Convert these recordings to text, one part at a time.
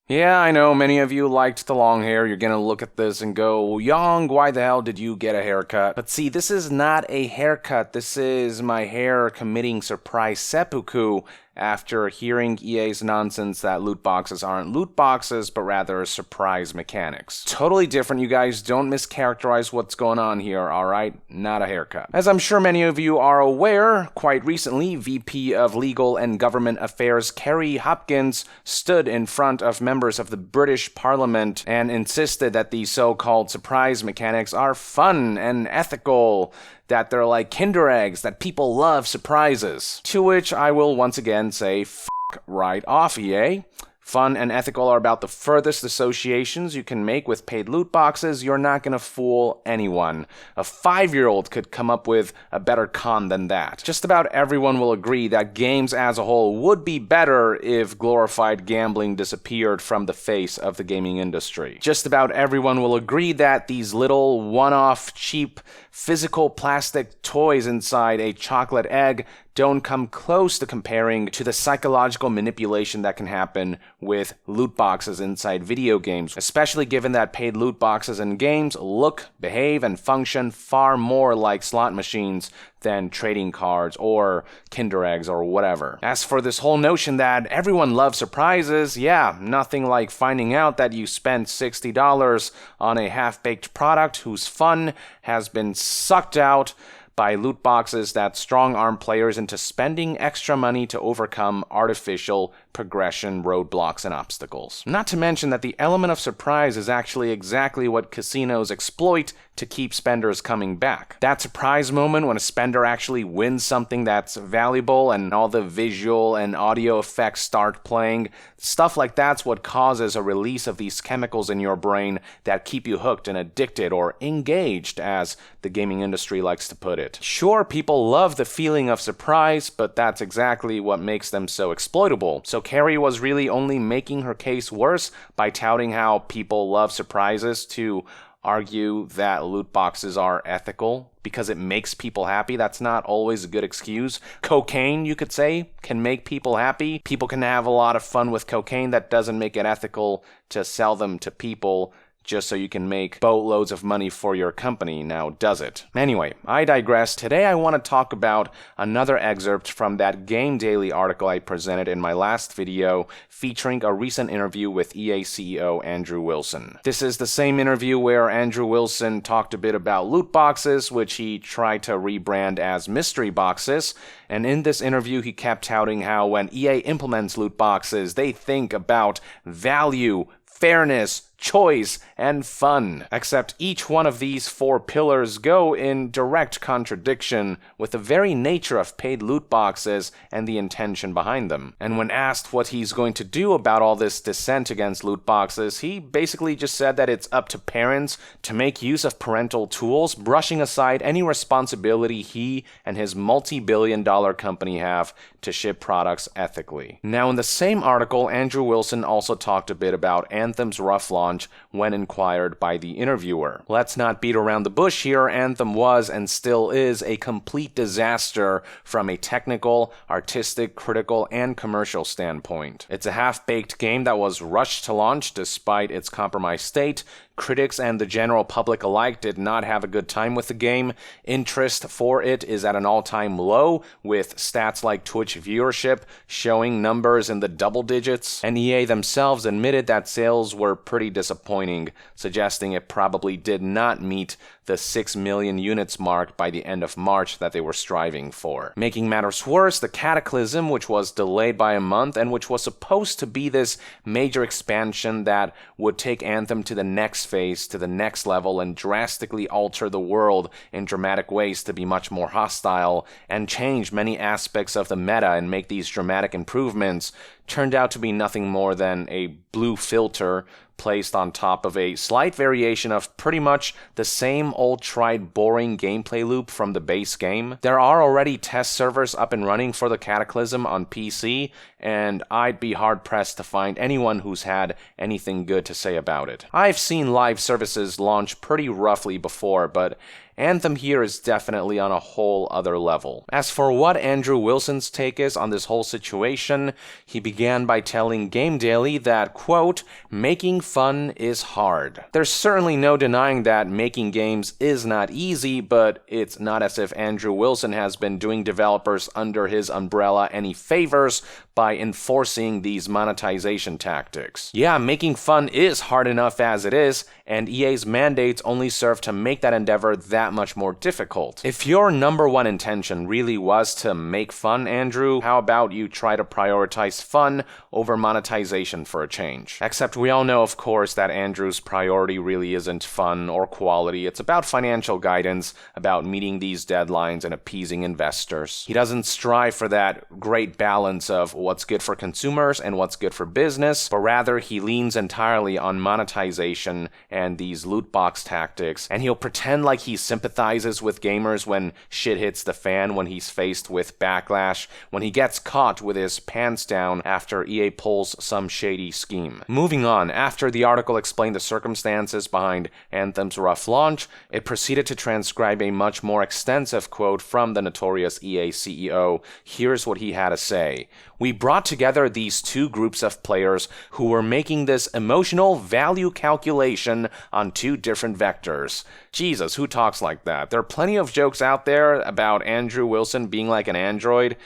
Yeah, I know many of you liked the long hair. You're gonna look at this and go, Young, why the hell did you get a haircut? But see, this is not a haircut. This is my hair committing surprise seppuku after hearing EA's nonsense that loot boxes aren't loot boxes, but rather surprise mechanics. Totally different, you guys. Don't mischaracterize what's going on here, alright? Not a haircut. As I'm sure many of you are aware, quite recently, VP of Legal and Government Affairs Kerry Hopkins stood in front of members of the British Parliament and insisted that these so-called surprise mechanics are fun and ethical, that they're like Kinder eggs, that people love surprises. To which I will once again say, f*** right off, EA. Fun and ethical are about the furthest associations you can make with paid loot boxes. You're not gonna fool anyone. A 5-year-old could come up with a better con than that. Just about everyone will agree that games as a whole would be better if glorified gambling disappeared from the face of the gaming industry. Just about everyone will agree that these little one-off, cheap, physical plastic toys inside a chocolate egg don't come close to comparing to the psychological manipulation that can happen with loot boxes inside video games, especially given that paid loot boxes in games look, behave, and function far more like slot machines than trading cards or Kinder eggs or whatever. As for this whole notion that everyone loves surprises, yeah, nothing like finding out that you spent $60 on a half-baked product whose fun has been sucked out by loot boxes that strong-arm players into spending extra money to overcome artificial progression, roadblocks, and obstacles. Not to mention that the element of surprise is actually exactly what casinos exploit to keep spenders coming back. That surprise moment when a spender actually wins something that's valuable and all the visual and audio effects start playing, stuff like that's what causes a release of these chemicals in your brain that keep you hooked and addicted, or engaged, as the gaming industry likes to put it. Sure, people love the feeling of surprise, but that's exactly what makes them so exploitable. So Kerry was really only making her case worse by touting how people love surprises to argue that loot boxes are ethical because it makes people happy. That's not always a good excuse. Cocaine, you could say, can make people happy. People can have a lot of fun with cocaine. That doesn't make it ethical to sell them to people just so you can make boatloads of money for your company, now does it? Anyway, I digress. Today I want to talk about another excerpt from that Game Daily article I presented in my last video, featuring a recent interview with EA CEO Andrew Wilson. This is the same interview where Andrew Wilson talked a bit about loot boxes, which he tried to rebrand as mystery boxes, and in this interview he kept touting how when EA implements loot boxes, they think about value, fairness, choice, and fun. Except each one of these 4 pillars go in direct contradiction with the very nature of paid loot boxes and the intention behind them. And when asked what he's going to do about all this dissent against loot boxes, he basically just said that it's up to parents to make use of parental tools, brushing aside any responsibility he and his multi-billion-dollar company have to ship products ethically. Now, in the same article, Andrew Wilson also talked a bit about Anthem's rough launch when inquired by the interviewer. Let's not beat around the bush here. Anthem was and still is a complete disaster from a technical, artistic, critical, and commercial standpoint. It's a half-baked game that was rushed to launch despite its compromised state. Critics and the general public alike did not have a good time with the game. Interest for it is at an all-time low, with stats like Twitch viewership showing numbers in the double digits, and EA themselves admitted that sales were pretty disappointing, suggesting it probably did not meet the 6 million units mark by the end of March that they were striving for. Making matters worse, the Cataclysm, which was delayed by a month and which was supposed to be this major expansion that would take Anthem to the next phase, to the next level, and drastically alter the world in dramatic ways to be much more hostile and change many aspects of the meta and make these dramatic improvements, turned out to be nothing more than a blue filter placed on top of a slight variation of pretty much the same old tried boring gameplay loop from the base game. There are already test servers up and running for the Cataclysm on PC, and I'd be hard-pressed to find anyone who's had anything good to say about it. I've seen live services launch pretty roughly before, but Anthem here is definitely on a whole other level. As for what Andrew Wilson's take is on this whole situation, he began by telling Game Daily that, quote, making fun is hard. There's certainly no denying that making games is not easy, but it's not as if Andrew Wilson has been doing developers under his umbrella any favors by enforcing these monetization tactics. Yeah, making fun is hard enough as it is, and EA's mandates only serve to make that endeavor that much more difficult. If your number one intention really was to make fun, Andrew, how about you try to prioritize fun over monetization for a change? Except we all know, of course, that Andrew's priority really isn't fun or quality. It's about financial guidance, about meeting these deadlines and appeasing investors. He doesn't strive for that great balance of what's good for consumers and what's good for business, but rather he leans entirely on monetization and these loot box tactics, and he'll pretend like he sympathizes with gamers when shit hits the fan, when he's faced with backlash, when he gets caught with his pants down after EA pulls some shady scheme. Moving on, after the article explained the circumstances behind Anthem's rough launch, it proceeded to transcribe a much more extensive quote from the notorious EA CEO. Here's what he had to say. We brought together these two groups of players who were making this emotional value calculation on two different vectors. Jesus, who talks like that? There are plenty of jokes out there about Andrew Wilson being like an android.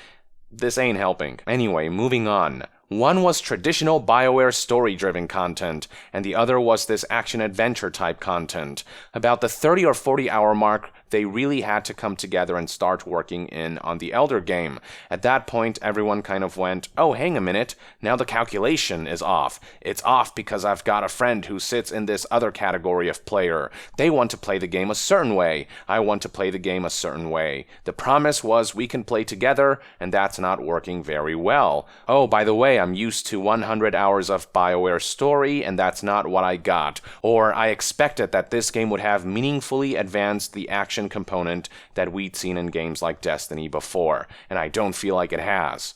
This ain't helping. Anyway, moving on. One was traditional BioWare story-driven content, and the other was this action-adventure type content. About the 30 or 40 hour mark, they really had to come together and start working in on the Elder game. At that point, everyone kind of went, oh, hang a minute, now the calculation is off. It's off because I've got a friend who sits in this other category of player. They want to play the game a certain way. I want to play the game a certain way. The promise was we can play together, and that's not working very well. Oh, by the way, I'm used to 100 hours of BioWare story, and that's not what I got. Or I expected that this game would have meaningfully advanced the action component that we'd seen in games like Destiny before, and I don't feel like it has.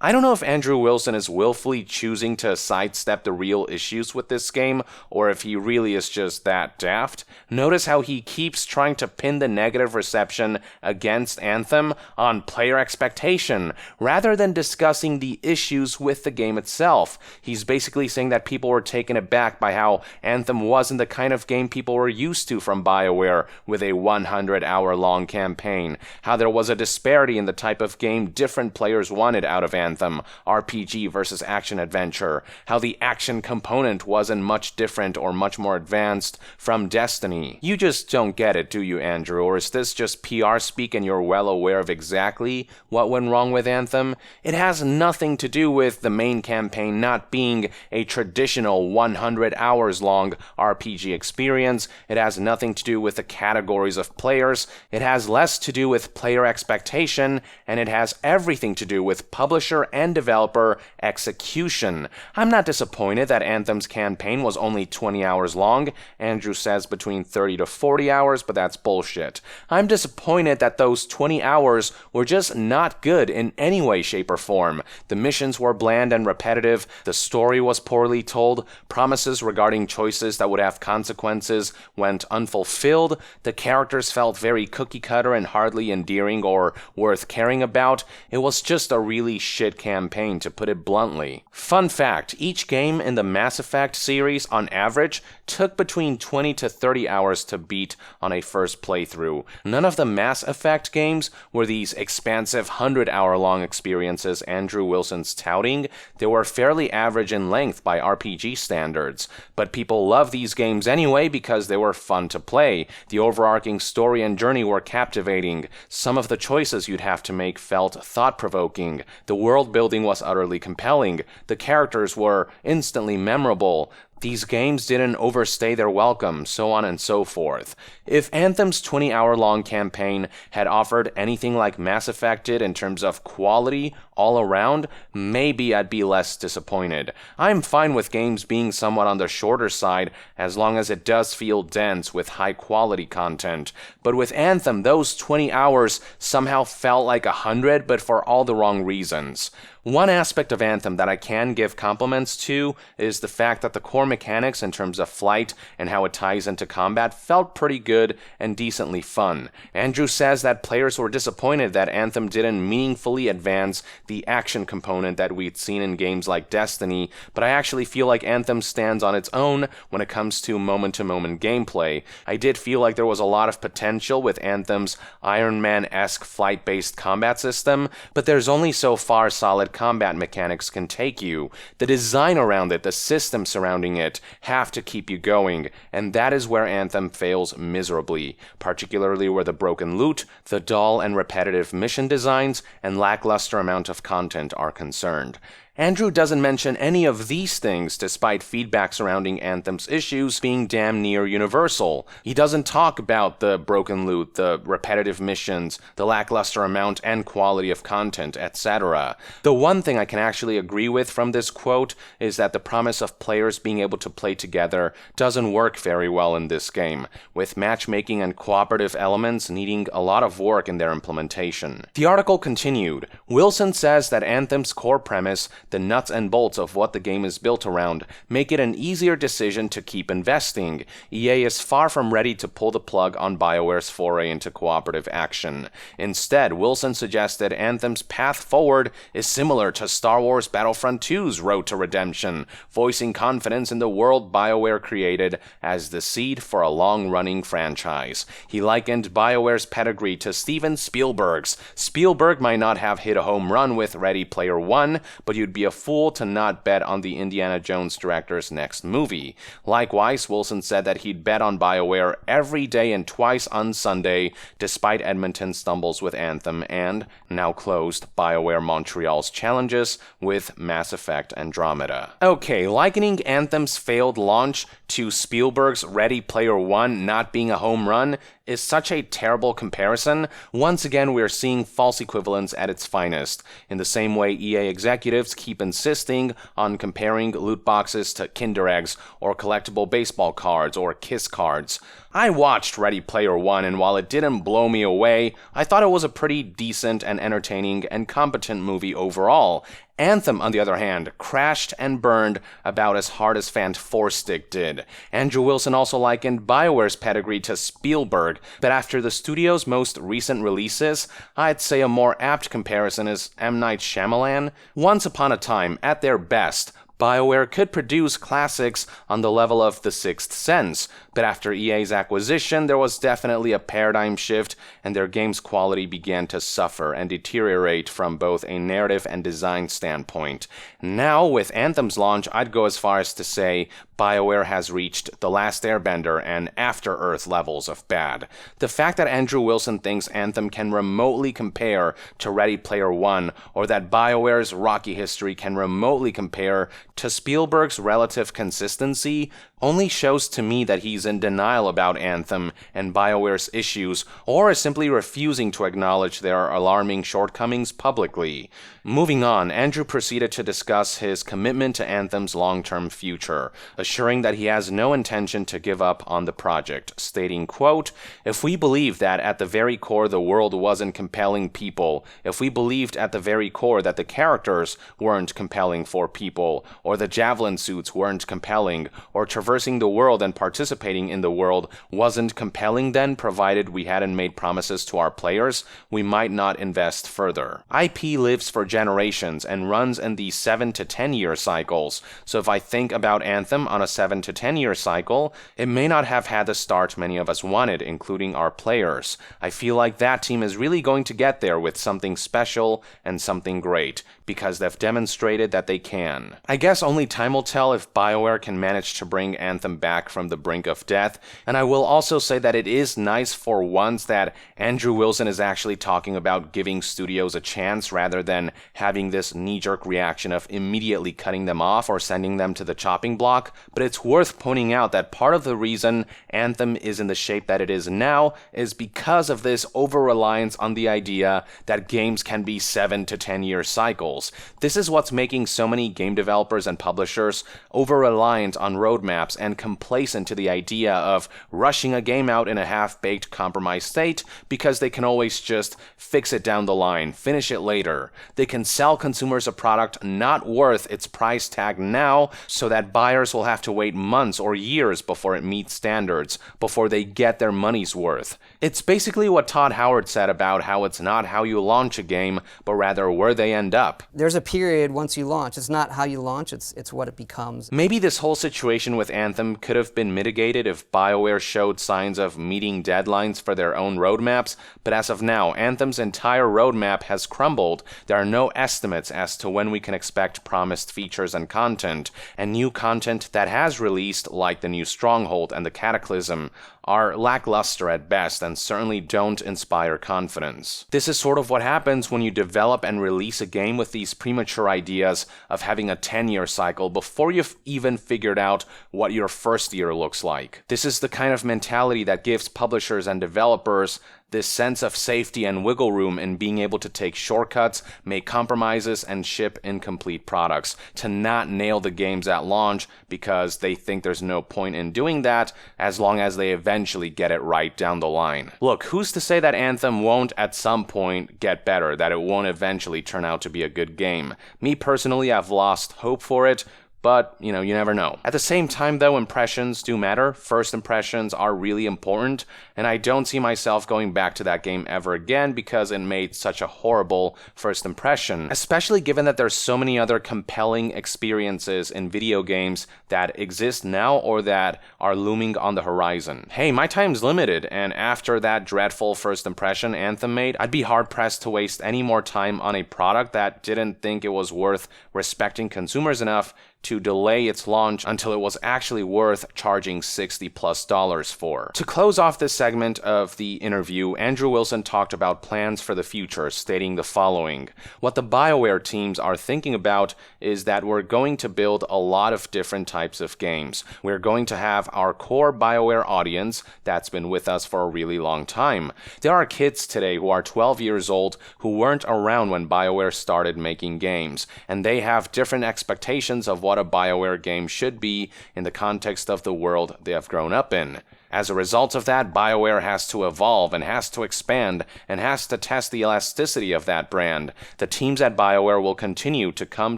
I don't know if Andrew Wilson is willfully choosing to sidestep the real issues with this game, or if he really is just that daft. Notice how he keeps trying to pin the negative reception against Anthem on player expectation, rather than discussing the issues with the game itself. He's basically saying that people were taken aback by how Anthem wasn't the kind of game people were used to from BioWare with a 100-hour-long campaign, how there was a disparity in the type of game different players wanted out of Anthem, RPG versus action-adventure, how the action component wasn't much different or much more advanced from Destiny. You just don't get it, do you, Andrew? Or is this just PR speak and you're well aware of exactly what went wrong with Anthem? It has nothing to do with the main campaign not being a traditional 100 hours long RPG experience. It has nothing to do with the categories of players. It has less to do with player expectation, and it has everything to do with publisher and developer execution. I'm not disappointed that Anthem's campaign was only 20 hours long. Andrew says between 30 to 40 hours, but that's bullshit. I'm disappointed that those 20 hours were just not good in any way, shape, or form. The missions were bland and repetitive, the story was poorly told, promises regarding choices that would have consequences went unfulfilled, the characters felt very cookie-cutter and hardly endearing or worth caring about. It was just a really shit campaign, to put it bluntly. Fun fact, each game in the Mass Effect series on average took between 20 to 30 hours to beat on a first playthrough. None of the Mass Effect games were these expansive 100-hour-long experiences Andrew Wilson's touting. They were fairly average in length by RPG standards, but people love these games anyway because they were fun to play. The overarching story and journey were captivating. Some of the choices you'd have to make felt thought-provoking. The world building was utterly compelling. The characters were instantly memorable. These games didn't overstay their welcome, so on and so forth. If Anthem's 20-hour-long campaign had offered anything like Mass Effect did in terms of quality all around, maybe I'd be less disappointed. I'm fine with games being somewhat on the shorter side as long as it does feel dense with high-quality content. But with Anthem, those 20 hours somehow felt like 100, but for all the wrong reasons. One aspect of Anthem that I can give compliments to is the fact that the core mechanics in terms of flight and how it ties into combat felt pretty good and decently fun. Andrew says that players were disappointed that Anthem didn't meaningfully advance the action component that we'd seen in games like Destiny, but I actually feel like Anthem stands on its own when it comes to moment-to-moment gameplay. I did feel like there was a lot of potential with Anthem's Iron Man-esque flight-based combat system, but there's only so far solid combat mechanics can take you. The design around it, the system surrounding it, have to keep you going, and that is where Anthem fails miserably, particularly where the broken loot, the dull and repetitive mission designs, and lackluster amount of content are concerned. Andrew doesn't mention any of these things despite feedback surrounding Anthem's issues being damn near universal. He doesn't talk about the broken loot, the repetitive missions, the lackluster amount and quality of content, etc. The one thing I can actually agree with from this quote is that the promise of players being able to play together doesn't work very well in this game, with matchmaking and cooperative elements needing a lot of work in their implementation. The article continued. Wilson says that Anthem's core premise, the nuts and bolts of what the game is built around, make it an easier decision to keep investing. EA is far from ready to pull the plug on BioWare's foray into cooperative action. Instead, Wilson suggested Anthem's path forward is similar to Star Wars Battlefront 2's road to redemption, voicing confidence in the world BioWare created as the seed for a long-running franchise. He likened BioWare's pedigree to Steven Spielberg's. Spielberg might not have hit a home run with Ready Player One, but you'd be a fool to not bet on the Indiana Jones director's next movie. Likewise, Wilson said that he'd bet on BioWare every day and twice on Sunday, despite Edmonton's stumbles with Anthem and, now closed, BioWare Montreal's challenges with Mass Effect Andromeda. Okay, likening Anthem's failed launch to Spielberg's Ready Player One not being a home run is such a terrible comparison. Once again, we're seeing false equivalence at its finest. In the same way EA executives keep insisting on comparing loot boxes to Kinder Eggs or collectible baseball cards or Kiss cards. I watched Ready Player One, and while it didn't blow me away, I thought it was a pretty decent and entertaining and competent movie overall. Anthem, on the other hand, crashed and burned about as hard as Fant 4-Stick did. Andrew Wilson also likened BioWare's pedigree to Spielberg, but after the studio's most recent releases, I'd say a more apt comparison is M. Night Shyamalan. Once upon a time, at their best, BioWare could produce classics on the level of The Sixth Sense, but after EA's acquisition, there was definitely a paradigm shift, and their game's quality began to suffer and deteriorate from both a narrative and design standpoint. Now, with Anthem's launch, I'd go as far as to say BioWare has reached The Last Airbender and After-Earth levels of bad. The fact that Andrew Wilson thinks Anthem can remotely compare to Ready Player One, or that BioWare's rocky history can remotely compare to Spielberg's relative consistency, only shows to me that he's in denial about Anthem and BioWare's issues, or is simply refusing to acknowledge their alarming shortcomings publicly. Moving on, Andrew proceeded to discuss his commitment to Anthem's long-term future, assuring that he has no intention to give up on the project, stating, quote, "If we believed that at the very core the world wasn't compelling people, if we believed at the very core that the characters weren't compelling for people, or the javelin suits weren't compelling, or traversing the world and participating in the world wasn't compelling, then, provided we hadn't made promises to our players, we might not invest further." IP lives for generations and runs in these 7 to 10 year cycles, so if I think about Anthem on a 7 to 10 year cycle, it may not have had the start many of us wanted, including our players. I feel like that team is really going to get there with something special and something great, because they've demonstrated that they can. I guess only time will tell if BioWare can manage to bring Anthem back from the brink of death, and I will also say that it is nice for once that Andrew Wilson is actually talking about giving studios a chance rather than having this knee-jerk reaction of immediately cutting them off or sending them to the chopping block, but it's worth pointing out that part of the reason Anthem is in the shape that it is now is because of this over-reliance on the idea that games can be 7 to 10 year cycles. schedules. This is what's making so many game developers and publishers over-reliant on roadmaps and complacent to the idea of rushing a game out in a half-baked compromised state because they can always just fix it down the line, finish it later. They can sell consumers a product not worth its price tag now so that buyers will have to wait months or years before it meets standards, before they get their money's worth. It's basically what Todd Howard said about how it's not how you launch a game, but rather where they end up. There's a period once you launch. It's not how you launch, it's what it becomes. Maybe this whole situation with Anthem could have been mitigated if BioWare showed signs of meeting deadlines for their own roadmaps, but as of now, Anthem's entire roadmap has crumbled. There are no estimates as to when we can expect promised features and content, and new content that has released, like the new Stronghold and the Cataclysm, are lackluster at best and certainly don't inspire confidence. This is sort of what happens when you develop and release a game with these premature ideas of having a 10-year cycle before you've even figured out what your first year looks like. This is the kind of mentality that gives publishers and developers this sense of safety and wiggle room in being able to take shortcuts, make compromises, and ship incomplete products, to not nail the games at launch because they think there's no point in doing that as long as they eventually get it right down the line. Look, who's to say that Anthem won't at some point get better, that it won't eventually turn out to be a good game? Me personally, I've lost hope for it, but, you never know. At the same time, though, impressions do matter. First impressions are really important, and I don't see myself going back to that game ever again because it made such a horrible first impression, especially given that there's so many other compelling experiences in video games that exist now or that are looming on the horizon. Hey, my time's limited, and after that dreadful first impression Anthem made, I'd be hard-pressed to waste any more time on a product that didn't think it was worth respecting consumers enough to delay its launch until it was actually worth charging $60+ for. To close off this segment of the interview, Andrew Wilson talked about plans for the future, stating the following: what the BioWare teams are thinking about is that we're going to build a lot of different types of games. We're going to have our core BioWare audience that's been with us for a really long time. There are kids today who are 12 years old who weren't around when BioWare started making games, and they have different expectations of what a BioWare game should be in the context of the world they have grown up in. As a result of that, BioWare has to evolve and has to expand and has to test the elasticity of that brand. The teams at BioWare will continue to come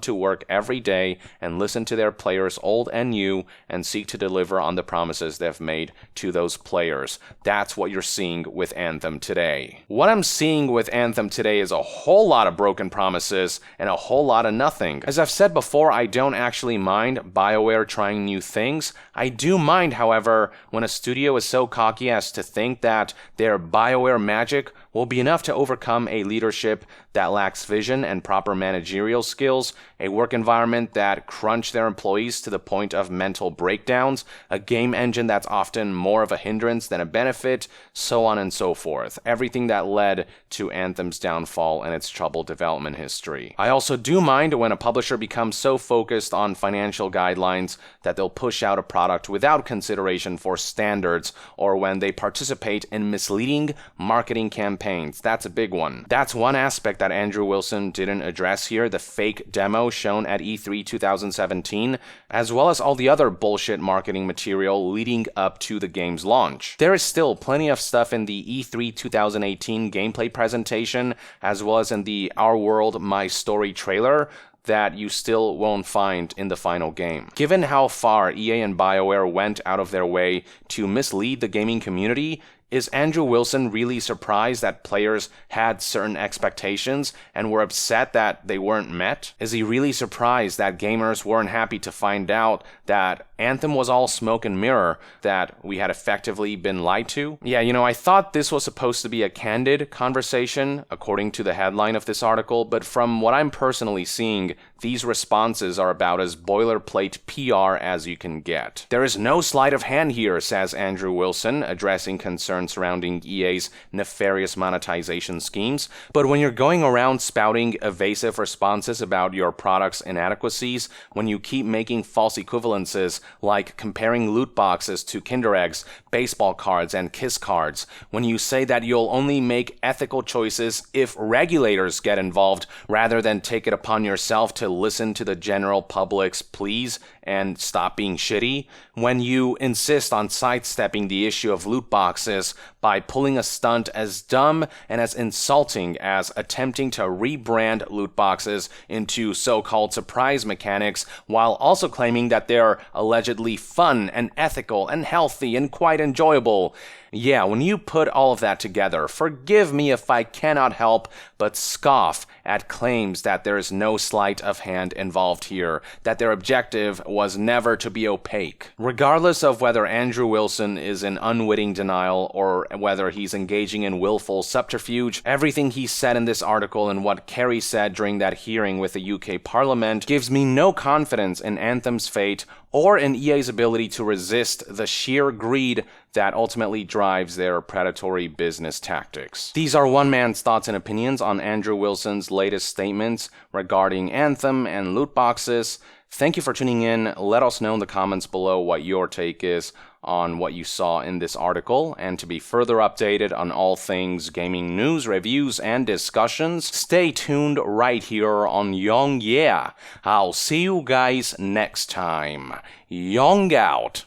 to work every day and listen to their players, old and new, and seek to deliver on the promises they've made to those players. That's what you're seeing with Anthem today. What I'm seeing with Anthem today is a whole lot of broken promises and a whole lot of nothing. As I've said before, I don't actually mind BioWare trying new things. I do mind, however, when a studio is so cocky as to think that their BioWare magic will be enough to overcome a leadership that lacks vision and proper managerial skills, a work environment that crunch their employees to the point of mental breakdowns, a game engine that's often more of a hindrance than a benefit, so on and so forth. Everything that led to Anthem's downfall and its troubled development history. I also do mind when a publisher becomes so focused on financial guidelines that they'll push out a product without consideration for standards, or when they participate in misleading marketing campaigns. That's a big one. That's one aspect that Andrew Wilson didn't address here, the fake demo shown at E3 2017, as well as all the other bullshit marketing material leading up to the game's launch. There is still plenty of stuff in the E3 2018 gameplay presentation, as well as in the Our World, My Story trailer, that you still won't find in the final game. Given how far EA and BioWare went out of their way to mislead the gaming community, is Andrew Wilson really surprised that players had certain expectations and were upset that they weren't met? Is he really surprised that gamers weren't happy to find out that Anthem was all smoke and mirror, that we had effectively been lied to? Yeah, I thought this was supposed to be a candid conversation, according to the headline of this article, but from what I'm personally seeing, these responses are about as boilerplate PR as you can get. There is no sleight of hand here, says Andrew Wilson, addressing concerns surrounding EA's nefarious monetization schemes. But when you're going around spouting evasive responses about your product's inadequacies, when you keep making false equivalences like comparing loot boxes to Kinder Eggs, baseball cards, and Kiss cards, when you say that you'll only make ethical choices if regulators get involved rather than take it upon yourself to listen to the general public's pleas and stop being shitty, when you insist on sidestepping the issue of loot boxes by pulling a stunt as dumb and as insulting as attempting to rebrand loot boxes into so-called surprise mechanics while also claiming that they're allegedly fun and ethical and healthy and quite enjoyable. Yeah, when you put all of that together, forgive me if I cannot help but scoff at claims that there is no sleight of hand involved here, that their objective was never to be opaque. Regardless of whether Andrew Wilson is in unwitting denial or whether he's engaging in willful subterfuge, everything he said in this article and what Kerry said during that hearing with the UK Parliament gives me no confidence in Anthem's fate or in EA's ability to resist the sheer greed that ultimately drives their predatory business tactics. These are one man's thoughts and opinions on Andrew Wilson's latest statements regarding Anthem and loot boxes. Thank you for tuning in. Let us know in the comments below what your take is on what you saw in this article, and to be further updated on all things gaming news, reviews, and discussions, stay tuned right here on Young Yeah. I'll see you guys next time. Young out.